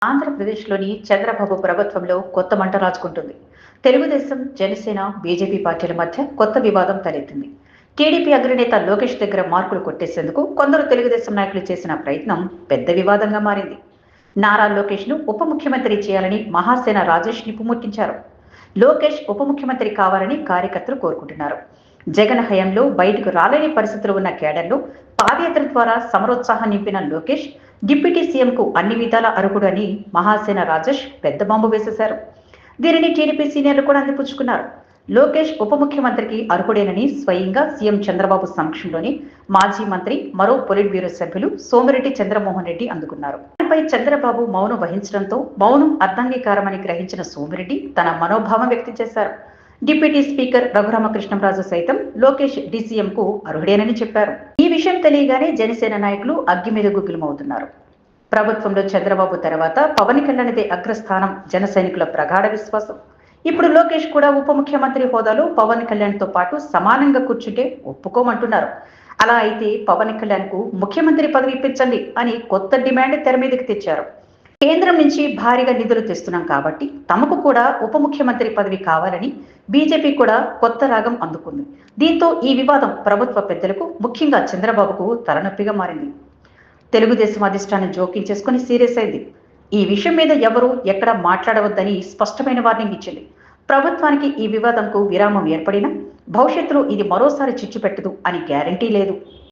ఆంధ్రప్రదేశ్‌లోని చంద్రబాబు ప్రభుత్వంలో కొత్త మంట రాజుకుంటుంది. తెలుగుదేశం, జనసేన, బీజేపీ పార్టీల మధ్య కొత్త వివాదం తలెత్తింది. టీడీపీ అగ్రనేత లోకేష్ దగ్గర మార్కులు కొట్టేసేందుకు కొందరు తెలుగుదేశం నాయకులు చేసిన ప్రయత్నం పెద్ద వివాదంగా మారింది. నారా లోకేష్‌ను ఉప ముఖ్యమంత్రి చేయాలని మహాసేన రాజేష్ నిప్పుముట్టించారు. లోకేష్ ఉప ముఖ్యమంత్రి కావాలని కార్యకర్తలు కోరుకుంటున్నారు. జగన్ హయాంలో బయటకు రాలేని పరిస్థితులు ఉన్న కేడర్లో పాదయాత్ర ద్వారా సమరోత్సాహం నింపిన లోకేష్ డిప్యూటీ సీఎంకు అన్ని విధాల అర్హుడు అని మహాసేన రాజేష్ పెద్ద బాంబు వేసేశారు. దీనిని టీడీపీ సీనియర్లు కూడా అందిపుచ్చుకున్నారు. లోకేష్ ఉప ముఖ్యమంత్రికి అర్హుడేనని స్వయంగా సీఎం చంద్రబాబు సమక్షంలోని మాజీ మంత్రి, మరో పొలిట్ బ్యూరో సభ్యులు సోమిరెడ్డి చంద్రమోహన్ రెడ్డి అందుకున్నారు. దానిపై చంద్రబాబు మౌనం వహించడంతో మౌనం అర్ధాంగీకారమని గ్రహించిన సోమిరెడ్డి తన మనోభావం వ్యక్తం చేశారు. డిప్యూటీ స్పీకర్ రఘురామకృష్ణంరాజు సైతం లోకేష్ డీసీఎంకు అర్హుడేనని చెప్పారు. ఈ విషయం తెలియగానే జనసేన నాయకులు అగ్గి మీద గుగ్గిలమవుతున్నారు. ప్రభుత్వంలో చంద్రబాబు తర్వాత పవన్ కళ్యాణ్దే అగ్రస్థానం జన సైనికుల ప్రగాఢ విశ్వాసం. ఇప్పుడు లోకేష్ కూడా ఉప ముఖ్యమంత్రి హోదాలో పవన్ కళ్యాణ్తో పాటు సమానంగా కూర్చుంటే ఒప్పుకోమంటున్నారు. అలా అయితే పవన్ కళ్యాణ్కు ముఖ్యమంత్రి పదవి ఇప్పించండి అని కొత్త డిమాండ్ తెర మీదకి తెచ్చారు. కేంద్రం నుంచి భారీగా నిధులు తెస్తున్నాం కాబట్టి తమకు కూడా ఉప ముఖ్యమంత్రి పదవి కావాలని బీజేపీ కూడా కొత్త రాగం అందుకుంది. దీంతో ఈ వివాదం ప్రభుత్వ పెద్దలకు, ముఖ్యంగా చంద్రబాబుకు తలనొప్పిగా మారింది. తెలుగుదేశం అధిష్టానం జోక్యం చేసుకుని సీరియస్ అయింది. ఈ విషయం మీద ఎవరూ ఎక్కడ మాట్లాడవద్దని స్పష్టమైన వార్నింగ్ ఇచ్చింది. ప్రభుత్వానికి ఈ వివాదంకు విరామం ఏర్పడినా భవిష్యత్తులో ఇది మరోసారి చిచ్చు పెట్టదు అని గ్యారంటీ లేదు.